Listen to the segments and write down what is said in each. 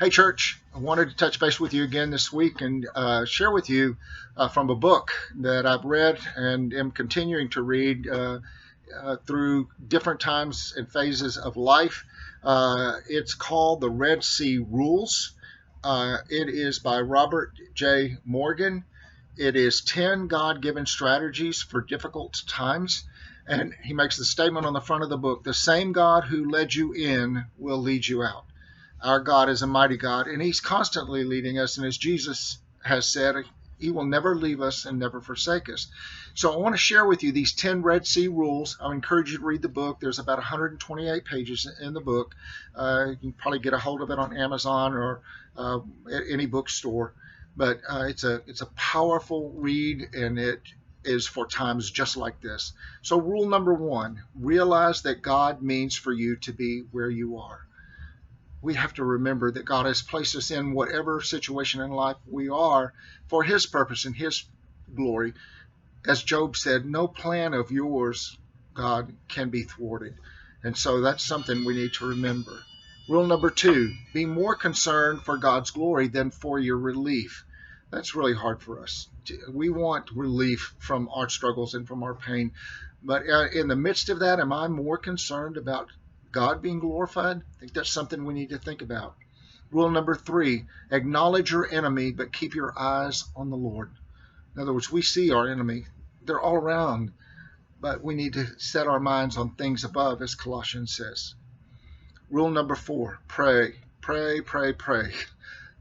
Hey, church, I wanted to touch base with you again this week and share with you from a book that I've read and am continuing to read through different times and phases of life. It's called The Red Sea Rules. It is by Robert J. Morgan. It is 10 God given strategies for difficult times. And he makes the statement on the front of the book: the same God who led you in will lead you out. Our God is a mighty God, and He's constantly leading us. And as Jesus has said, He will never leave us and never forsake us. So I want to share with you these 10 Red Sea rules. I encourage you to read the book. There's about 128 pages in the book. You can probably get a hold of it on Amazon or at any bookstore. But it's a powerful read, and it is for times just like this. So rule number one: realize that God means for you to be where you are. We have to remember that God has placed us in whatever situation in life we are for His purpose and His glory. As Job said, no plan of yours, God, can be thwarted. And so that's something we need to remember. Rule number two: be more concerned for God's glory than for your relief. That's really hard for us. We want relief from our struggles and from our pain. But in the midst of that, am I more concerned about God being glorified? I think that's something we need to think about. Rule number three: acknowledge your enemy, but keep your eyes on the Lord. In other words, we see our enemy. They're all around, but we need to set our minds on things above, as Colossians says. Rule number four: pray, pray, pray, pray.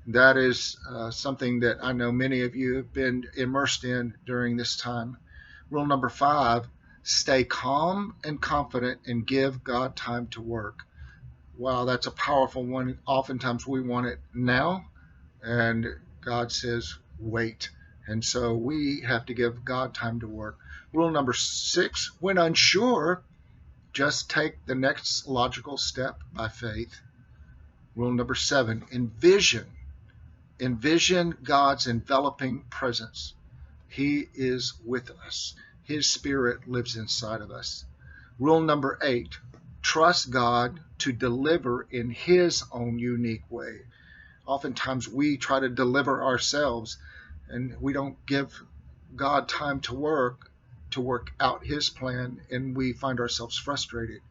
That is something that I know many of you have been immersed in during this time. Rule number five: stay calm and confident and give God time to work. Wow, that's a powerful one. Oftentimes we want it now, and God says, wait. And so we have to give God time to work. Rule number six: when unsure, just take the next logical step by faith. Rule number seven: envision God's enveloping presence. He is with us. His Spirit lives inside of us. Rule number eight: trust God to deliver in His own unique way. Oftentimes we try to deliver ourselves, and we don't give God time to work out His plan, and we find ourselves frustrated.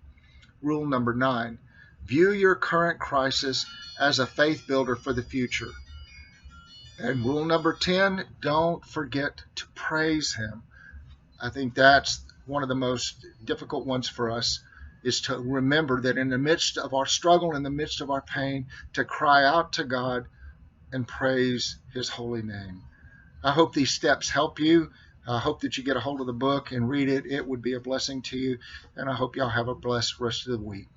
Rule number nine: view your current crisis as a faith builder for the future. And rule number 10: don't forget to praise Him. I think that's one of the most difficult ones for us, is to remember that in the midst of our struggle, in the midst of our pain, to cry out to God and praise His holy name. I hope these steps help you. I hope that you get a hold of the book and read it. It would be a blessing to you. And I hope y'all have a blessed rest of the week.